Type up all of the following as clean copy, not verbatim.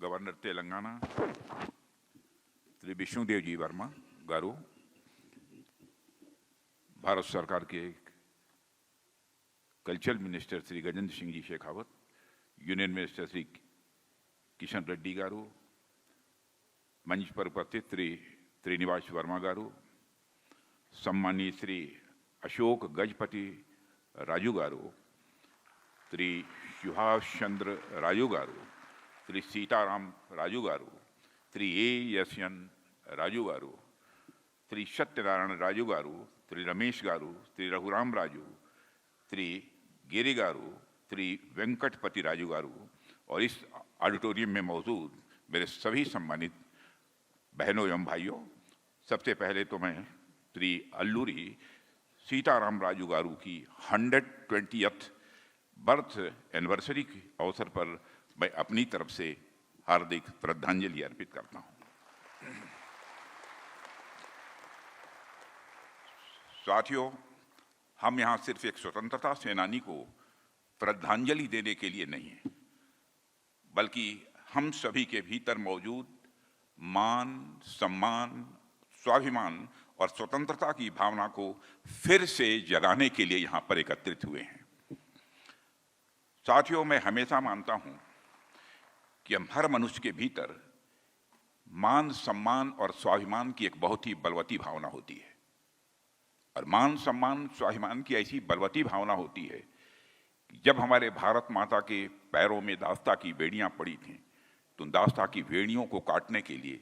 Governor Telangana Shri Vishnudeo जी वर्मा गारू, भारत सरकार के cultural minister Shri Gajendra Singh ji Shekhawat, union minister Shri Kishan Reddy गारू, मंच पर उपस्थित श्री श्रीनिवास वर्मा गारू, सम्मानीय श्री अशोक गजपति राजू गारू, श्री सुभाष चंद्र राजू गारू, श्री सीताराम राजू गारू, श्री एएसएन राजू गारू, श्री सत्यनारायण राजू गारू, श्री रमेश गारू, श्री रघुराम राजू, श्री गिरी गारू, श्री वेंकटपति राजू गारू और इस ऑडिटोरियम में मौजूद मेरे सभी सम्मानित बहनों एवं भाइयों, सबसे पहले तो मैं श्री अल्लूरी सीताराम राजू गारू की 120th बर्थ एनिवर्सरी के अवसर पर मैं अपनी तरफ से हार्दिक श्रद्धांजलि अर्पित करता हूं। साथियों, हम यहां सिर्फ एक स्वतंत्रता सेनानी को श्रद्धांजलि देने के लिए नहीं है, बल्कि हम सभी के भीतर मौजूद मान, सम्मान, स्वाभिमान और स्वतंत्रता की भावना को फिर से जगाने के लिए यहां पर एकत्रित हुए हैं। साथियों, मैं हमेशा मानता हूं कि हम हर मनुष्य के भीतर मान, सम्मान और स्वाभिमान की एक बहुत ही बलवती भावना होती है। और मान, सम्मान, स्वाभिमान की ऐसी बलवती भावना होती है कि जब हमारे भारत माता के पैरों में दास्ता की बेड़ियां पड़ी थीं, तो दास्ता की बेड़ियों को काटने के लिए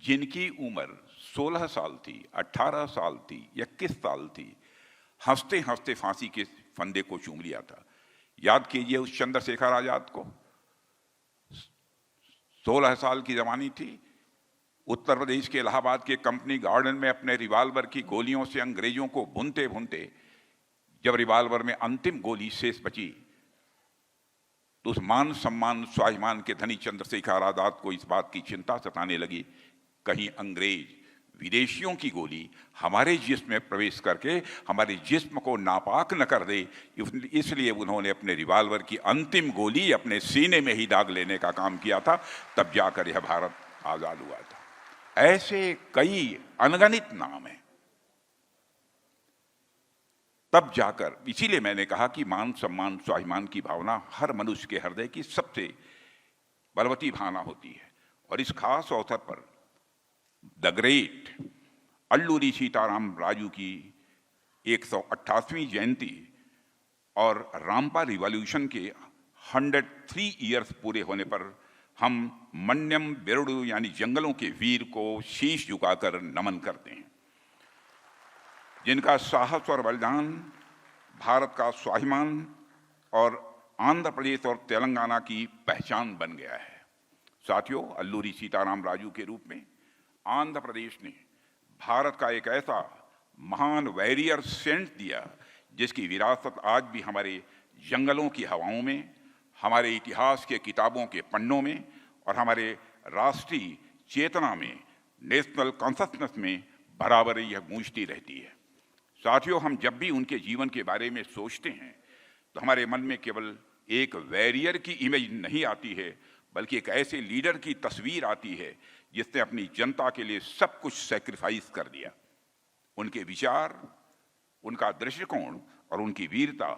जिनकी उम्र 16 साल थी, 18 साल थी, 21 साल थी, हंसते हंसते फांसी के फंदे को चूम लिया था। याद कीजिए उस चंद्रशेखर आजाद को, 16 साल की जवानी थी, उत्तर प्रदेश के इलाहाबाद के कंपनी गार्डन में अपने रिवाल्वर की गोलियों से अंग्रेजों को भूनते भूनते जब रिवाल्वर में अंतिम गोली शेष बची, तो उस मान, सम्मान, स्वाभिमान के धनी चंद्रशेखर आजाद को इस बात की चिंता सताने लगी, कहीं अंग्रेज विदेशियों की गोली हमारे जिस्म में प्रवेश करके हमारे जिस्म को नापाक न कर दे। इसलिए उन्होंने अपने रिवाल्वर की अंतिम गोली अपने सीने में ही दाग लेने का काम किया था। तब जाकर यह भारत आजाद हुआ था। ऐसे कई अनगणित नाम हैं। तब जाकर, इसीलिए मैंने कहा कि मान, सम्मान, स्वाभिमान की भावना हर मनुष्य के हृदय की सबसे बलवती भावना होती है। और इस खास अवसर पर द ग्रेट अल्लूरी सीताराम राजू की 188वीं जयंती और रामपा रिवॉल्यूशन के 103 ईयर्स पूरे होने पर हम मन्यम बेरुडु यानी जंगलों के वीर को शीश झुकाकर नमन करते हैं, जिनका साहस और बलिदान भारत का स्वाभिमान और आंध्र प्रदेश और तेलंगाना की पहचान बन गया है। साथियों, अल्लूरी सीताराम राजू के रूप में आंध्र प्रदेश ने भारत का एक ऐसा महान वॉरियर सेंट दिया जिसकी विरासत आज भी हमारे जंगलों की हवाओं में, हमारे इतिहास के किताबों के पन्नों में और हमारे राष्ट्रीय चेतना में, नेशनल कॉन्शसनेस में बराबर यह गूंजती रहती है। साथियों, हम जब भी उनके जीवन के बारे में सोचते हैं तो हमारे मन में केवल एक वॉरियर की इमेज नहीं आती है, बल्कि एक ऐसे लीडर की तस्वीर आती है जिसने अपनी जनता के लिए सब कुछ सैक्रिफाइस कर दिया। उनके विचार, उनका दृष्टिकोण और उनकी वीरता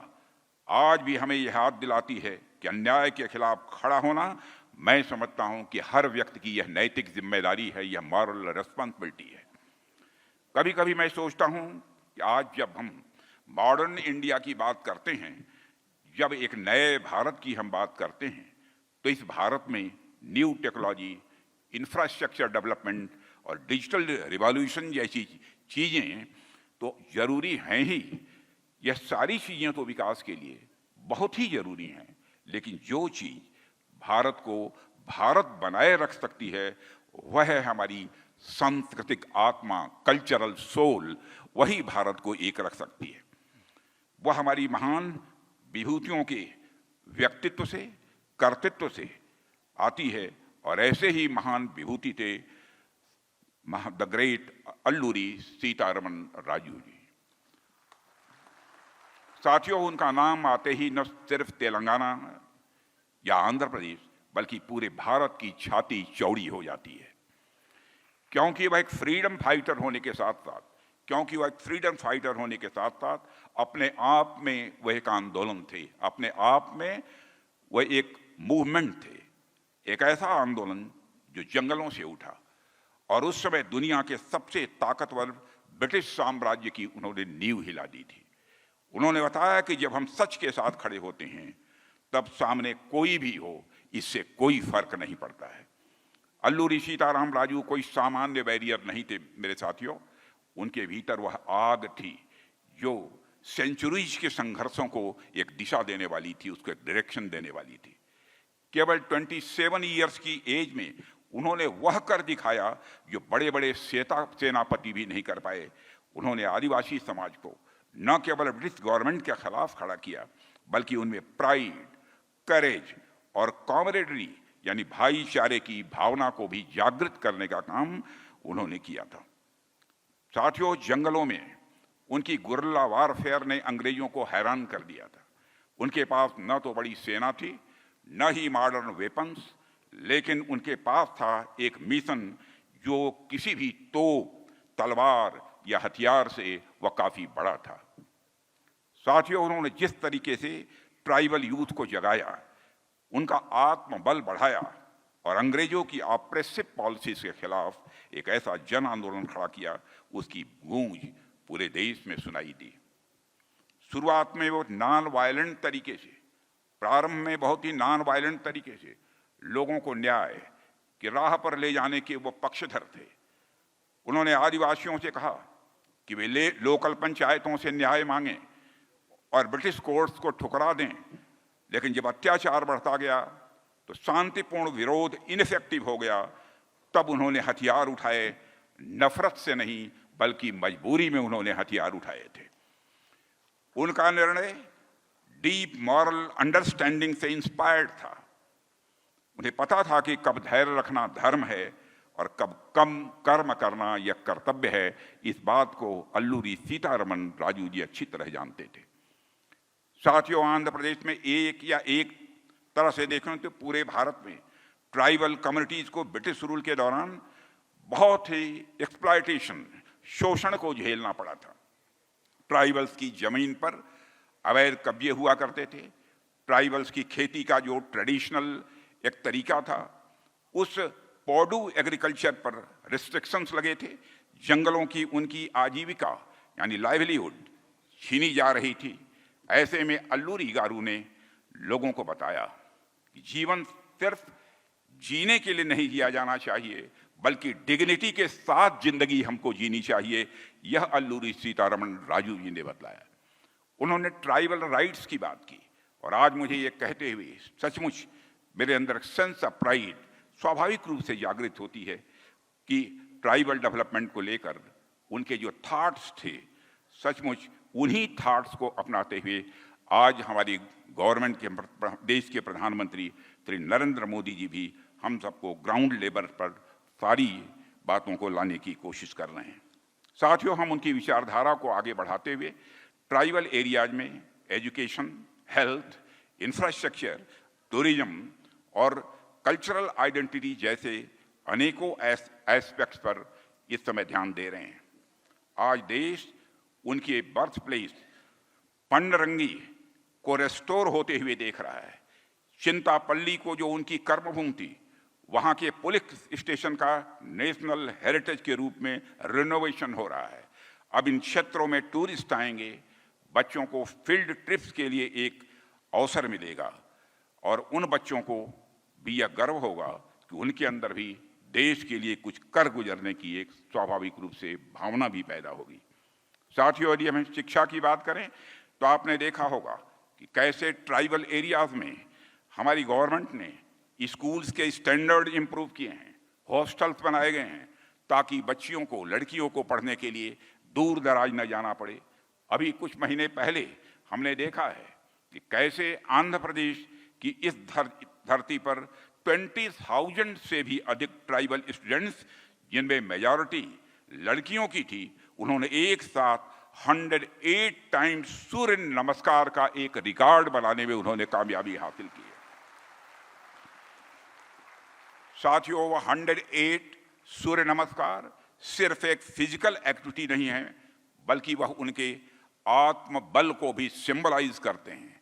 आज भी हमें यह याद दिलाती है कि अन्याय के खिलाफ खड़ा होना, मैं समझता हूं कि हर व्यक्ति की यह नैतिक जिम्मेदारी है, यह मॉरल रिस्पॉन्सिबिलिटी है। कभी कभी मैं सोचता हूं कि आज जब हम मॉडर्न इंडिया की बात करते हैं, जब एक नए भारत की हम बात करते हैं, तो इस भारत में न्यू टेक्नोलॉजी, इंफ्रास्ट्रक्चर डेवलपमेंट और डिजिटल रिवॉल्यूशन जैसी चीज़ें तो जरूरी हैं ही। यह सारी चीज़ें तो विकास के लिए बहुत ही जरूरी हैं, लेकिन जो चीज़ भारत को भारत बनाए रख सकती है वह है हमारी सांस्कृतिक आत्मा, कल्चरल सोल। वही भारत को एक रख सकती है। वह हमारी महान विभूतियों के व्यक्तित्व से, कर्तृत्व से आती है और ऐसे ही महान विभूति थे द ग्रेट अल्लूरी सीतारमन राजू जी। साथियों, उनका नाम आते ही न सिर्फ तेलंगाना या आंध्र प्रदेश बल्कि पूरे भारत की छाती चौड़ी हो जाती है। क्योंकि वह एक फ्रीडम फाइटर होने के साथ साथ अपने आप में वह एक आंदोलन थे, अपने आप में वह एक मूवमेंट थे, एक ऐसा आंदोलन जो जंगलों से उठा और उस समय दुनिया के सबसे ताकतवर ब्रिटिश साम्राज्य की उन्होंने नींव हिला दी थी। उन्होंने बताया कि जब हम सच के साथ खड़े होते हैं तब सामने कोई भी हो, इससे कोई फर्क नहीं पड़ता है। अल्लूरी सीताराम राजू कोई सामान्य बैरियर नहीं थे मेरे साथियों, उनके भीतर वह आग थी जो सेंचुरीज के संघर्षों को एक दिशा देने वाली थी, उसको एक डायरेक्शन देने वाली थी। केवल 27 ईयर्स की एज में उन्होंने वह कर दिखाया जो बड़े बड़े सेनापति भी नहीं कर पाए। उन्होंने आदिवासी समाज को न केवल ब्रिटिश गवर्नमेंट के खिलाफ खड़ा किया, बल्कि उनमें प्राइड, करेज और कॉमरेडरी यानी भाईचारे की भावना को भी जागृत करने का काम उन्होंने किया था। साथियों, जंगलों में उनकी गुर्रिल्ला वारफेयर ने अंग्रेजों को हैरान कर दिया था। उनके पास न तो बड़ी सेना थी, न ही मॉडर्न वेपन्स, लेकिन उनके पास था एक मिशन जो किसी भी तोप, तलवार या हथियार से वह काफी बड़ा था। साथियों, उन्होंने जिस तरीके से ट्राइबल यूथ को जगाया, उनका आत्मबल बढ़ाया और अंग्रेजों की ऑप्रेसिव पॉलिसीज के खिलाफ एक ऐसा जन आंदोलन खड़ा किया, उसकी गूंज पूरे देश में सुनाई दी। शुरुआत में वो नॉन वायलेंट तरीके से, प्रारंभ में बहुत ही नॉन वायलेंट तरीके से लोगों को न्याय की राह पर ले जाने के वो पक्षधर थे। उन्होंने आदिवासियों से कहा कि वे लोकल पंचायतों से न्याय मांगें और ब्रिटिश कोर्ट्स को ठुकरा दें, लेकिन जब अत्याचार बढ़ता गया तो शांतिपूर्ण विरोध इनफेक्टिव हो गया। तब उन्होंने हथियार उठाए, नफरत से नहीं बल्कि मजबूरी में उन्होंने हथियार उठाए थे। उनका निर्णय डीप मॉरल अंडरस्टैंडिंग से इंस्पायर्ड था। उन्हें पता था कि कब धैर्य रखना धर्म है और कब कम कर्म करना यह कर्तव्य है। इस बात को अल्लूरी सीतारमण राजू जी अच्छी तरह जानते थे। साथियों, आंध्र प्रदेश में एक तरह से देखें तो पूरे भारत में ट्राइबल कम्युनिटीज को ब्रिटिश रूल के दौरान बहुत ही एक्सप्लॉयटेशन, शोषण को झेलना पड़ा था। ट्राइबल्स की जमीन पर अवैध कब्जे हुआ करते थे। ट्राइबल्स की खेती का जो ट्रेडिशनल एक तरीका था, उस पॉडू एग्रीकल्चर पर रिस्ट्रिक्शंस लगे थे। जंगलों की उनकी आजीविका यानी लाइवलीहुड छीनी जा रही थी। ऐसे में अल्लूरी गारू ने लोगों को बताया कि जीवन सिर्फ जीने के लिए नहीं जिया जाना चाहिए, बल्कि डिग्निटी के साथ जिंदगी हमको जीनी चाहिए। यह अल्लूरी सीतारमण राजू जी ने बतलाया। उन्होंने ट्राइबल राइट्स की बात की और आज मुझे ये कहते हुए सचमुच मेरे अंदर सेंस ऑफ प्राइड स्वाभाविक रूप से जागृत होती है कि ट्राइबल डेवलपमेंट को लेकर उनके जो थॉट्स थे, सचमुच उन्हीं थॉट्स को अपनाते हुए आज हमारी गवर्नमेंट के, देश के प्रधानमंत्री श्री नरेंद्र मोदी जी भी हम सबको ग्राउंड लेवल पर सारी बातों को लाने की कोशिश कर रहे हैं। साथियों, हम उनकी विचारधारा को आगे बढ़ाते हुए ट्राइबल एरियाज में एजुकेशन, हेल्थ, इंफ्रास्ट्रक्चर, टूरिज्म और कल्चरल आइडेंटिटी जैसे अनेकों एस्पेक्ट्स पर इस समय ध्यान दे रहे हैं। आज देश उनके बर्थ प्लेस पंडरंगी को रेस्टोर होते हुए देख रहा है। चिंतापल्ली को जो उनकी कर्मभूमि थी, वहाँ के पुलिस स्टेशन का नेशनल हेरिटेज के रूप में रिनोवेशन हो रहा है। अब इन क्षेत्रों में टूरिस्ट आएंगे, बच्चों को फील्ड ट्रिप्स के लिए एक अवसर मिलेगा और उन बच्चों को भी यह गर्व होगा कि उनके अंदर भी देश के लिए कुछ कर गुजरने की एक स्वाभाविक रूप से भावना भी पैदा होगी। साथियों, यदि हम शिक्षा की बात करें तो आपने देखा होगा कि कैसे ट्राइबल एरियाज में हमारी गवर्नमेंट ने स्कूल्स के स्टैंडर्ड इंप्रूव किए हैं, हॉस्टल्स बनाए गए हैं ताकि बच्चियों को, लड़कियों को पढ़ने के लिए दूर दराज न जाना पड़े। अभी कुछ महीने पहले हमने देखा है कि कैसे आंध्र प्रदेश की इस धरती पर 20,000 से भी अधिक ट्राइबल स्टूडेंट्स, जिनमें मेजॉरिटी लड़कियों की थी, उन्होंने एक साथ 108 टाइम्स सूर्य नमस्कार का एक रिकॉर्ड बनाने में उन्होंने कामयाबी हासिल की है। साथियों, वह 108 सूर्य नमस्कार सिर्फ एक फिजिकल एक्टिविटी नहीं है, बल्कि वह उनके आत्मबल को भी सिंबलाइज करते हैं।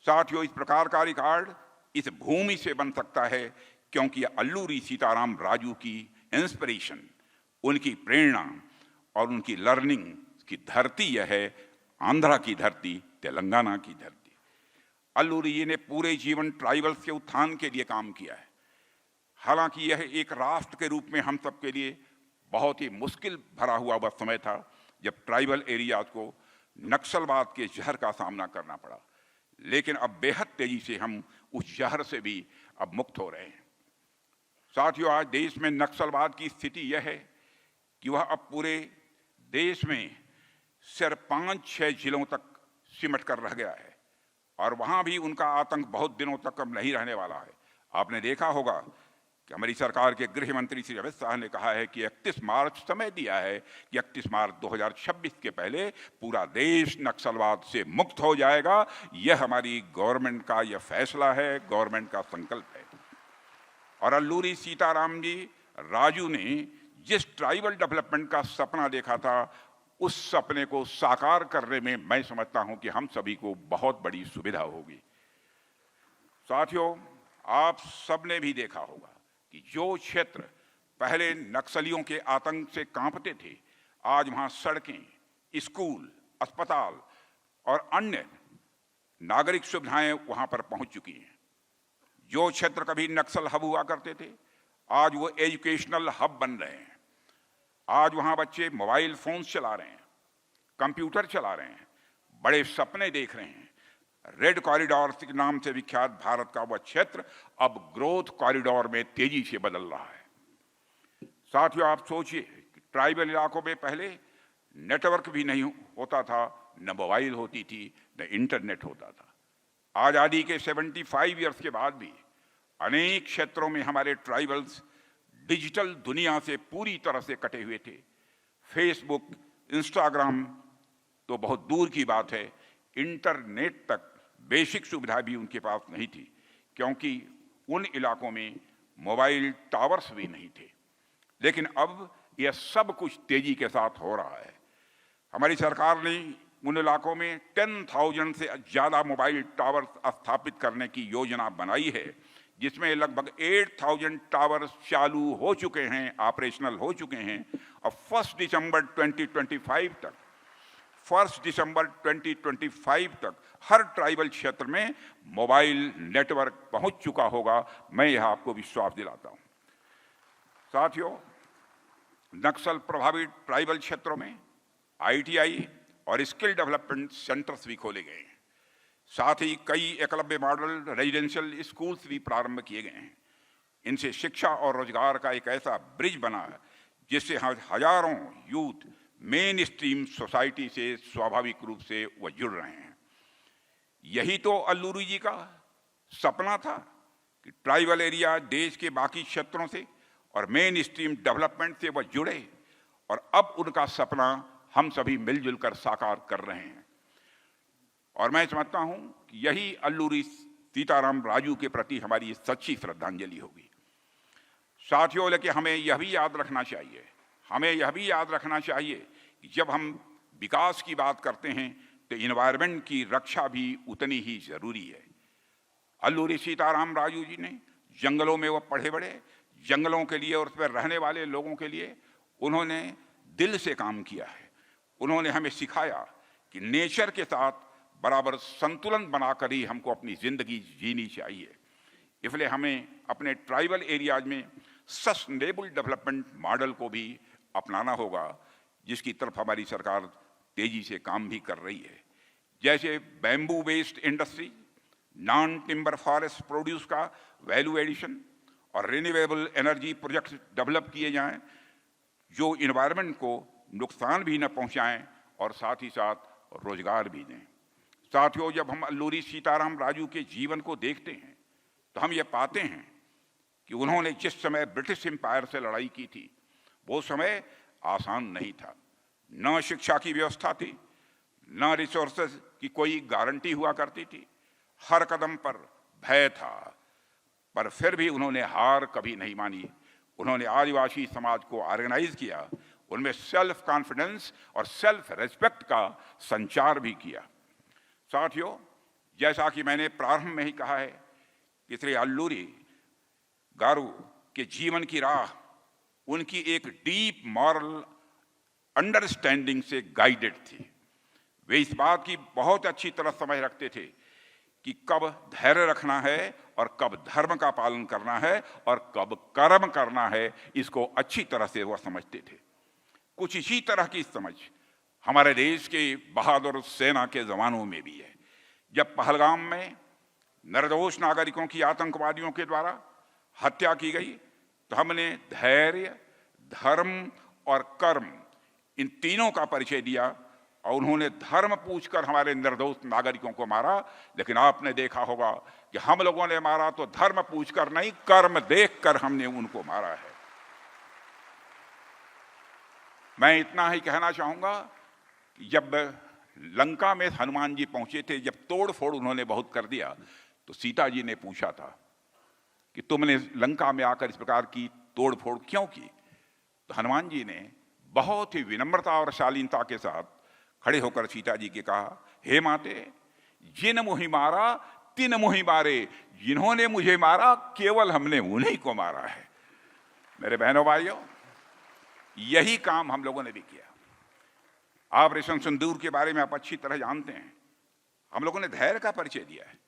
साथियों, इस प्रकार का रिकॉर्ड इस भूमि से बन सकता है क्योंकि अल्लूरी सीताराम राजू की इंस्पिरेशन, उनकी प्रेरणा और उनकी लर्निंग की धरती यह है आंध्रा की धरती, तेलंगाना की धरती। अल्लूरी जी ने पूरे जीवन ट्राइबल्स के उत्थान के लिए काम किया है। हालांकि यह एक राष्ट्र के रूप में हम सबके लिए बहुत ही मुश्किल भरा हुआ वह समय था जब ट्राइबल एरियाज को नक्सलवाद के जहर का सामना करना पड़ा, लेकिन अब बेहद तेजी से हम उस जहर से भी अब मुक्त हो रहे हैं। साथियों, आज देश में नक्सलवाद की स्थिति यह है कि वह अब पूरे देश में सिर्फ 5-6 जिलों तक सिमट कर रह गया है और वहां भी उनका आतंक बहुत दिनों तक अब नहीं रहने वाला है। आपने देखा होगा कि हमारी सरकार के गृह मंत्री श्री अमित शाह ने कहा है कि 31 मार्च समय दिया है कि 31 मार्च 2026 के पहले पूरा देश नक्सलवाद से मुक्त हो जाएगा। यह हमारी गवर्नमेंट का यह फैसला है, गवर्नमेंट का संकल्प है। और अल्लूरी सीताराम जी राजू ने जिस ट्राइबल डेवलपमेंट का सपना देखा था, उस सपने को साकार करने में मैं समझता हूं कि हम सभी को बहुत बड़ी सुविधा होगी। साथियों, आप सबने भी देखा होगा कि जो क्षेत्र पहले नक्सलियों के आतंक से कांपते थे, आज वहां सड़कें, स्कूल, अस्पताल और अन्य नागरिक सुविधाएं वहां पर पहुंच चुकी हैं। जो क्षेत्र कभी नक्सल हब हुआ करते थे, आज वो एजुकेशनल हब बन रहे हैं। आज वहां बच्चे मोबाइल फोन चला रहे हैं, कंप्यूटर चला रहे हैं, बड़े सपने देख रहे हैं। रेड कॉरिडोर के नाम से विख्यात भारत का वह क्षेत्र अब ग्रोथ कॉरिडोर में तेजी से बदल रहा है। साथियों, आप सोचिए कि ट्राइबल इलाकों में पहले नेटवर्क भी नहीं होता था, न मोबाइल होती थी, न इंटरनेट होता था। आजादी के 75 ईयर्स के बाद भी अनेक क्षेत्रों में हमारे ट्राइबल्स डिजिटल दुनिया से पूरी तरह से कटे हुए थे। फेसबुक, इंस्टाग्राम तो बहुत दूर की बात है, इंटरनेट तक बेसिक सुविधा भी उनके पास नहीं थी, क्योंकि उन इलाकों में मोबाइल टावर्स भी नहीं थे। लेकिन अब यह सब कुछ तेजी के साथ हो रहा है। हमारी सरकार ने उन इलाकों में 10,000 से ज़्यादा मोबाइल टावर स्थापित करने की योजना बनाई है, जिसमें लगभग 8,000 टावर्स चालू हो चुके हैं, ऑपरेशनल हो चुके हैं। और 1 दिसंबर 2025 तक हर ट्राइबल क्षेत्र में मोबाइल नेटवर्क पहुंच चुका होगा। मैं यह आपको विश्वास दिलाता हूं। साथियों, नक्सल प्रभावित ट्राइबल क्षेत्रों में ITI और स्किल डेवलपमेंट सेंटर्स भी खोले गए हैं। साथ ही कई एकलव्य मॉडल रेजिडेंशियल स्कूल्स भी प्रारंभ किए गए हैं। इनसे शिक्षा और रोजगार का एक ऐसा ब्रिज बना है जिससे हजारों यूथ मेन स्ट्रीम सोसाइटी से स्वाभाविक रूप से वह जुड़ रहे हैं। यही तो अल्लूरी जी का सपना था कि ट्राइबल एरिया देश के बाकी क्षेत्रों से और मेन स्ट्रीम डेवलपमेंट से वह जुड़े, और अब उनका सपना हम सभी मिलजुल कर साकार कर रहे हैं। और मैं समझता हूं कि यही अल्लूरी सीताराम राजू के प्रति हमारी सच्ची श्रद्धांजलि होगी। साथियों, लेकिन हमें यह भी याद रखना चाहिए कि जब हम विकास की बात करते हैं तो इन्वायरमेंट की रक्षा भी उतनी ही जरूरी है। अल्लूरी सीताराम राजू जी ने जंगलों में वह पढ़े बड़े, जंगलों के लिए और उस पर रहने वाले लोगों के लिए उन्होंने दिल से काम किया है। उन्होंने हमें सिखाया कि नेचर के साथ बराबर संतुलन बनाकर ही हमको अपनी जिंदगी जीनी चाहिए। इसलिए हमें अपने ट्राइबल एरियाज में सस्टेनेबल डेवलपमेंट मॉडल को भी अपनाना होगा, जिसकी तरफ हमारी सरकार तेजी से काम भी कर रही है। जैसे bamboo based industry, non timber forest produce का वैल्यू एडिशन और रिन्यूएबल एनर्जी प्रोजेक्ट्स डेवलप किए जाएं जो इन्वायरमेंट को नुकसान भी न पहुंचाएं और साथ ही साथ रोजगार भी दें। साथियों, जब हम अल्लूरी सीताराम राजू के जीवन को देखते हैं तो हम ये पाते हैं कि उन्होंने जिस समय ब्रिटिश एम्पायर से लड़ाई की थी, वो समय आसान नहीं था। न शिक्षा की व्यवस्था थी, न रिसोर्सेज की कोई गारंटी हुआ करती थी। हर कदम पर भय था। पर फिर भी उन्होंने हार कभी नहीं मानी। उन्होंने आदिवासी समाज को ऑर्गेनाइज किया, उनमें सेल्फ कॉन्फिडेंस और सेल्फ रेस्पेक्ट का संचार भी किया। साथियों, जैसा कि मैंने प्रारंभ में ही कहा है कि श्री अल्लूरी गारू के जीवन की राह उनकी एक डीप मॉरल अंडरस्टैंडिंग से गाइडेड थी। वे इस बात की बहुत अच्छी तरह समझ रखते थे कि कब धैर्य रखना है और कब धर्म का पालन करना है और कब कर्म करना है, इसको अच्छी तरह से वह समझते थे। कुछ इसी तरह की समझ हमारे देश के बहादुर सेना के जवानों में भी है। जब पहलगाम में निर्दोष नागरिकों की आतंकवादियों के द्वारा हत्या की गई तो हमने धैर्य, धर्म और कर्म, इन तीनों का परिचय दिया और उन्होंने धर्म पूछकर हमारे निर्दोष नागरिकों को मारा। लेकिन आपने देखा होगा कि हम लोगों ने मारा तो धर्म पूछकर नहीं, कर्म देखकर हमने उनको मारा है। मैं इतना ही कहना चाहूंगा कि जब लंका में हनुमान जी पहुंचे थे, जब तोड़ फोड़ उन्होंने बहुत कर दिया, तो सीता जी ने पूछा था कि तुमने लंका में आकर इस प्रकार की तोड़ फोड़ क्यों की? तो हनुमान जी ने बहुत ही विनम्रता और शालीनता के साथ खड़े होकर सीता जी के कहा, हे माते, जिन मुहि मारा तिन मुहि मारे, जिन्होंने मुझे मारा केवल हमने उन्हीं को मारा है। मेरे बहनों भाइयों, यही काम हम लोगों ने भी किया। ऑपरेशन सिंदूर के बारे में आप अच्छी तरह जानते हैं। हम लोगों ने धैर्य का परिचय दिया है।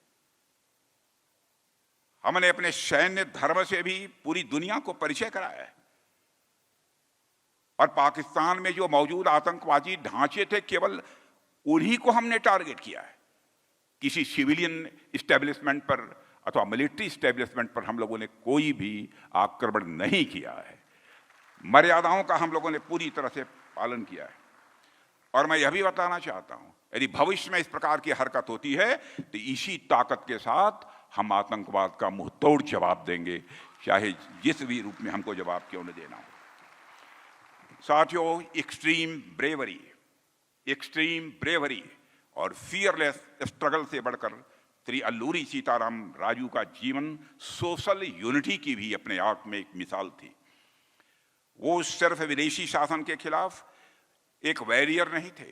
हमने अपने सैन्य धर्म से भी पूरी दुनिया को परिचय कराया है। और पाकिस्तान में जो मौजूद आतंकवादी ढांचे थे, केवल उन्हीं को हमने टारगेट किया है। किसी सिविलियन इस्टेब्लिशमेंट पर अथवा मिलिट्री इस्टेब्लिशमेंट पर हम लोगों ने कोई भी आक्रमण नहीं किया है। मर्यादाओं का हम लोगों ने पूरी तरह से पालन किया है। और मैं यह भी बताना चाहता हूं, यदि भविष्य में इस प्रकार की हरकत होती है तो इसी ताकत के साथ हम आतंकवाद का मुंह तोड़ जवाब देंगे, चाहे जिस भी रूप में हमको जवाब क्यों न देना हो। साथियों, एक्सट्रीम ब्रेवरी और फियरलेस स्ट्रगल से बढ़कर श्री अल्लूरी सीताराम राजू का जीवन सोशल यूनिटी की भी अपने आप में एक मिसाल थी। वो सिर्फ विदेशी शासन के खिलाफ एक वॉरियर नहीं थे,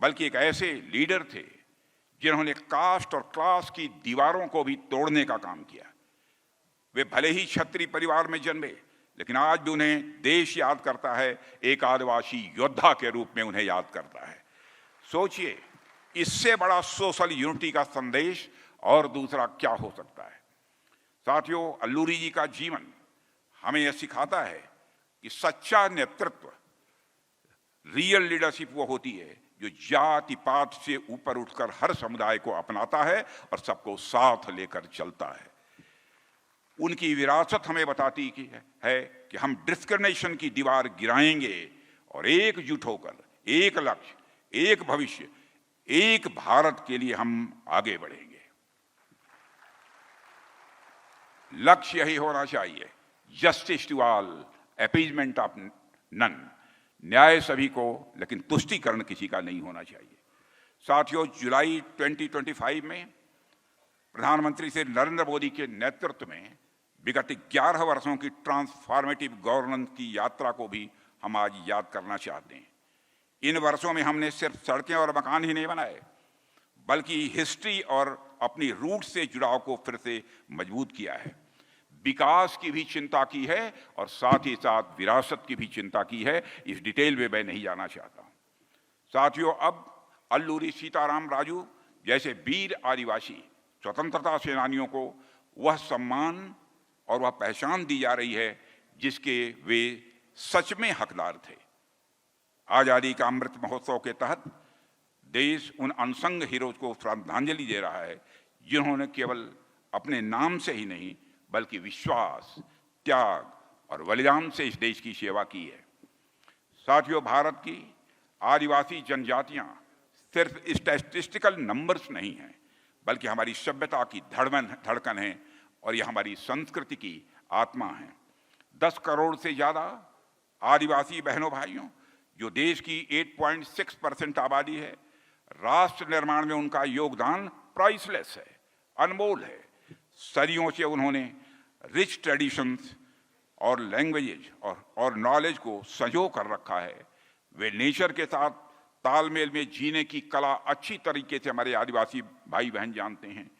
बल्कि एक ऐसे लीडर थे जिन्होंने कास्ट और क्लास की दीवारों को भी तोड़ने का काम किया। वे भले ही क्षत्रिय परिवार में जन्मे, लेकिन आज भी उन्हें देश याद करता है, एक आदिवासी योद्धा के रूप में उन्हें याद करता है। सोचिए, इससे बड़ा सोशल यूनिटी का संदेश और दूसरा क्या हो सकता है। साथियों, अल्लूरी जी का जीवन हमें यह सिखाता है कि सच्चा नेतृत्व, रियल लीडरशिप वो होती है जो जाति पात से ऊपर उठकर हर समुदाय को अपनाता है और सबको साथ लेकर चलता है। उनकी विरासत हमें बताती है कि हम डिस्क्रिमिनेशन की दीवार गिराएंगे और एकजुट होकर एक लक्ष्य, एक भविष्य, एक भारत के लिए हम आगे बढ़ेंगे। लक्ष्य यही होना चाहिए, justice to all, appeasement of none, न्याय सभी को, लेकिन तुष्टीकरण किसी का नहीं होना चाहिए। साथियों, जुलाई 2025 में प्रधानमंत्री श्री नरेंद्र मोदी के नेतृत्व में विगत 11 वर्षों की ट्रांसफॉर्मेटिव गवर्नेंस की यात्रा को भी हम आज याद करना चाहते हैं। इन वर्षों में हमने सिर्फ सड़कें और मकान ही नहीं बनाए, बल्कि हिस्ट्री और अपनी रूट से जुड़ाव को फिर से मजबूत किया है। विकास की भी चिंता की है और साथ ही साथ विरासत की भी चिंता की है। इस डिटेल में मैं नहीं जाना चाहता। साथियों, अब अल्लूरी सीताराम राजू जैसे वीर आदिवासी स्वतंत्रता सेनानियों को वह सम्मान और वह पहचान दी जा रही है जिसके वे सच में हकदार थे। आजादी का अमृत महोत्सव के तहत देश उन अनसंग हीरोज को श्रद्धांजलि दे रहा है जिन्होंने केवल अपने नाम से ही नहीं बल्कि विश्वास, त्याग और बलिदान से इस देश की सेवा की है। साथियों, भारत की आदिवासी जनजातियां सिर्फ स्टैटिस्टिकल नंबर्स नहीं हैं, बल्कि हमारी सभ्यता की धड़कन है और यह हमारी संस्कृति की आत्मा है। 10 करोड़ से ज़्यादा आदिवासी बहनों भाइयों, जो देश की 8.6% आबादी है, राष्ट्र निर्माण में उनका योगदान प्राइसलेस है, अनमोल है। सदियों से उन्होंने रिच ट्रेडिशंस और लैंग्वेजेज और नॉलेज को संजो कर रखा है। वे नेचर के साथ तालमेल में जीने की कला अच्छी तरीके से हमारे आदिवासी भाई बहन जानते हैं।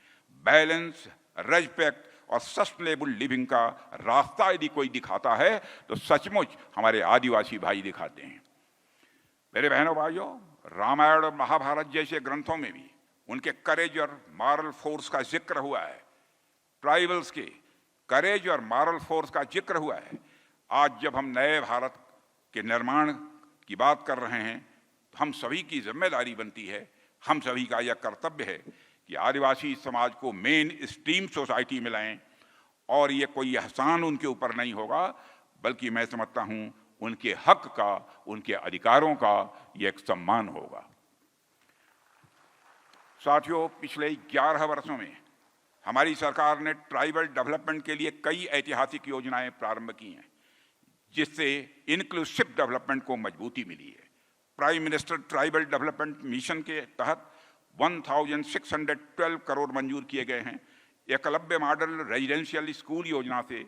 बैलेंस, रेस्पेक्ट और सस्टेनेबल लिविंग का रास्ता यदि कोई दिखाता है तो सचमुच हमारे आदिवासी भाई दिखाते हैं। मेरे बहनों भाइयों, रामायण और महाभारत जैसे ग्रंथों में भी उनके करेज और मॉरल फोर्स का जिक्र हुआ है। ट्राइबल्स के करेज और मॉरल फोर्स का जिक्र हुआ है। आज जब हम नए भारत के निर्माण की बात कर रहे हैं तो हम सभी की जिम्मेदारी बनती है, हम सभी का यह कर्तव्य है कि आदिवासी समाज को मेन स्ट्रीम सोसाइटी में लाएं। और ये कोई एहसान उनके ऊपर नहीं होगा, बल्कि मैं समझता हूं उनके हक का, उनके अधिकारों का यह एक सम्मान होगा। साथियों, पिछले 11 वर्षों में हमारी सरकार ने ट्राइबल डेवलपमेंट के लिए कई ऐतिहासिक योजनाएं प्रारंभ की हैं, जिससे इंक्लूसिव डेवलपमेंट को मजबूती मिली है। Prime minister tribal development mission के तहत 1612 करोड़ मंजूर किए गए हैं। एकलव्य मॉडल रेजिडेंशियल स्कूल योजना से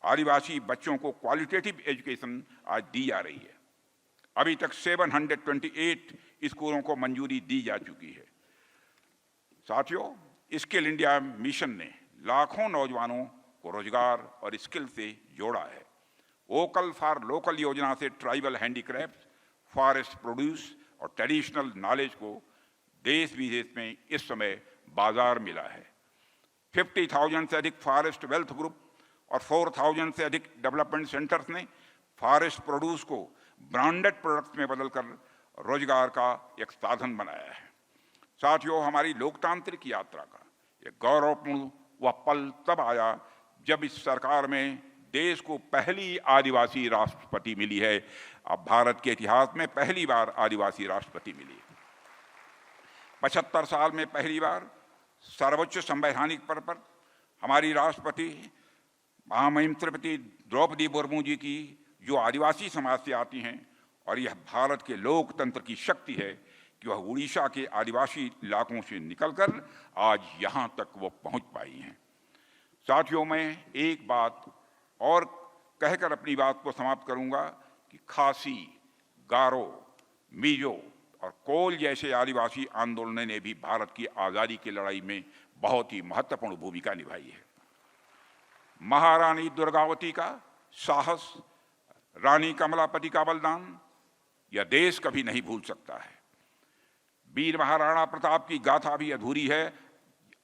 आदिवासी बच्चों को क्वालिटेटिव एजुकेशन आज दी जा रही है। अभी तक 728 स्कूलों को मंजूरी दी जा चुकी है। साथियों, स्किल इंडिया मिशन ने लाखों नौजवानों को रोजगार और स्किल से जोड़ा है। वोकल फॉर लोकल योजना से ट्राइबल हैंडीक्राफ्ट, फॉरेस्ट प्रोड्यूस और ट्रेडिशनल नॉलेज को देश विदेश में इस समय बाजार मिला है। 50,000 से अधिक फॉरेस्ट वेल्थ ग्रुप और 4,000 से अधिक डेवलपमेंट सेंटर्स ने फॉरेस्ट प्रोड्यूस को ब्रांडेड प्रोडक्ट्स में बदलकर रोजगार का एक साधन बनाया है। साथियों, हमारी लोकतांत्रिक यात्रा का एक गौरवपूर्ण वह पल तब आया जब इस सरकार में देश को पहली आदिवासी राष्ट्रपति मिली है। अब भारत के इतिहास में पहली बार आदिवासी राष्ट्रपति मिली है। 75 साल में पहली बार सर्वोच्च संवैधानिक पद पर हमारी राष्ट्रपति महामहिम श्रीमती द्रौपदी मुर्मू जी की, जो आदिवासी समाज से आती हैं, और यह भारत के लोकतंत्र की शक्ति है कि वह उड़ीसा के आदिवासी इलाकों से निकलकर आज यहाँ तक वो पहुँच पाई हैं। साथियों, मैं एक बात और कहकर अपनी बात को समाप्त करूंगा कि खासी, गारो, मिजो और कोल जैसे आदिवासी आंदोलनों ने भी भारत की आज़ादी की लड़ाई में बहुत ही महत्वपूर्ण भूमिका निभाई है। महारानी दुर्गावती का साहस, रानी कमलापति का बलिदान यह देश कभी नहीं भूल सकता है। वीर महाराणा प्रताप की गाथा भी अधूरी है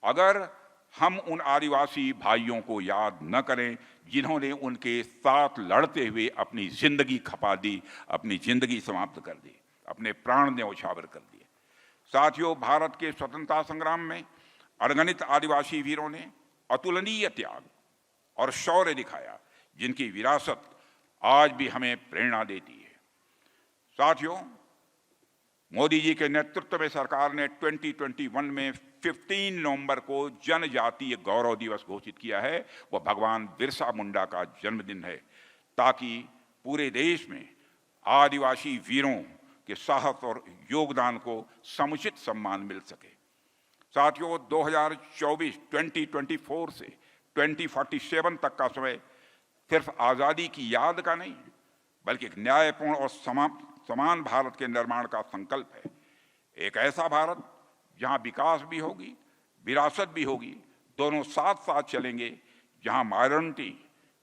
अगर हम उन आदिवासी भाइयों को याद न करें जिन्होंने उनके साथ लड़ते हुए अपनी जिंदगी खपा दी, अपनी जिंदगी समाप्त कर दी, अपने प्राण न्यौछावर कर दिए। साथियों, भारत के स्वतंत्रता संग्राम में अनगिनत आदिवासी वीरों ने अतुलनीय त्याग और शौर्य दिखाया, जिनकी विरासत आज भी हमें प्रेरणा देती है। साथियों, मोदी जी के नेतृत्व में सरकार ने 2021 में 15 नवंबर को जनजातीय गौरव दिवस घोषित किया है। वह भगवान बिरसा मुंडा का जन्मदिन है, ताकि पूरे देश में आदिवासी वीरों के साहस और योगदान को समुचित सम्मान मिल सके। साथियों, 2024 से 2047 तक का समय सिर्फ आज़ादी की याद का नहीं, बल्कि एक न्यायपूर्ण और समान भारत के निर्माण का संकल्प है। एक ऐसा भारत जहां विकास भी होगी, विरासत भी होगी, दोनों साथ साथ चलेंगे, जहां मॉडर्निटी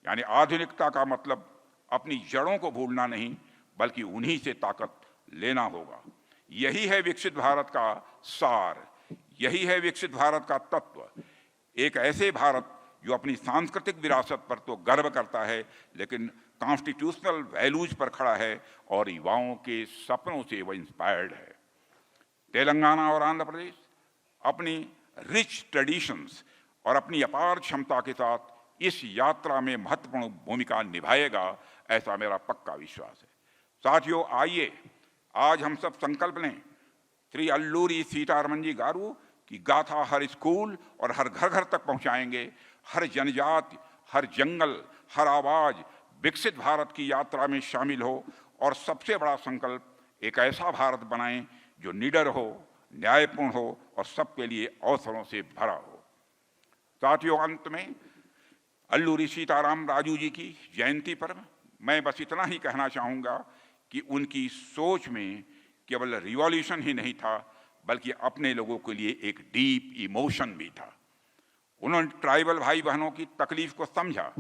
यानी आधुनिकता का मतलब अपनी जड़ों को भूलना नहीं, बल्कि उन्हीं से ताकत लेना होगा। यही है विकसित भारत का सार, यही है विकसित भारत का तत्व। एक ऐसे भारत जो अपनी सांस्कृतिक विरासत पर तो गर्व करता है, लेकिन कॉन्स्टिट्यूशनल वैल्यूज पर खड़ा है और युवाओं के सपनों से वह इंस्पायर्ड है। तेलंगाना और आंध्र प्रदेश अपनी रिच ट्रेडिशंस और अपनी अपार क्षमता के साथ इस यात्रा में महत्वपूर्ण भूमिका निभाएगा, ऐसा मेरा पक्का विश्वास है। साथियों, आइए आज हम सब संकल्प लें, श्री अल्लूरी सीतारमन जी गारू की गाथा हर स्कूल और हर घर घर तक पहुंचाएंगे। हर जनजाति, हर जंगल, हर आवाज विकसित भारत की यात्रा में शामिल हो, और सबसे बड़ा संकल्प एक ऐसा भारत बनाएं जो निडर हो, न्यायपूर्ण हो और सबके लिए अवसरों से भरा हो। साथियों, अंत में अल्लूरी सीताराम राजू जी की जयंती पर मैं बस इतना ही कहना चाहूँगा कि उनकी सोच में केवल रिवॉल्यूशन ही नहीं था, बल्कि अपने लोगों के लिए एक डीप इमोशन भी था। उन्होंने ट्राइबल भाई बहनों की तकलीफ को समझा,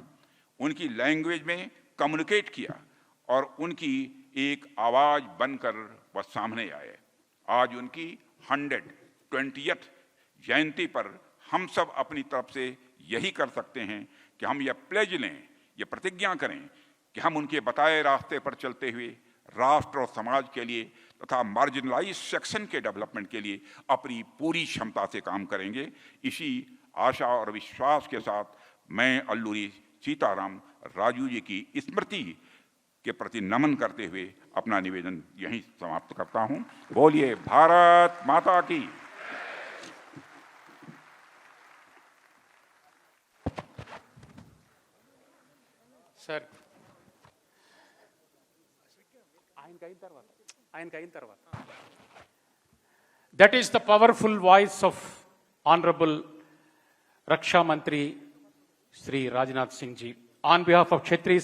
उनकी लैंग्वेज में कम्युनिकेट किया और उनकी एक आवाज़ बनकर वह सामने आए। आज उनकी 120th जयंती पर हम सब अपनी तरफ से यही कर सकते हैं कि हम यह प्लेज लें, यह प्रतिज्ञा करें कि हम उनके बताए रास्ते पर चलते हुए राष्ट्र और समाज के लिए तथा मार्जिनलाइज सेक्शन के डेवलपमेंट के लिए अपनी पूरी क्षमता से काम करेंगे। इसी आशा और विश्वास के साथ मैं अल्लूरी सीताराम राजू जी की स्मृति के प्रति नमन करते हुए अपना निवेदन यहीं समाप्त करता हूं। बोलिए भारत माता की। Sir that is the powerful voice of Honorable Raksha Mantri Shri Rajnath Singh ji. On behalf of Kshatriya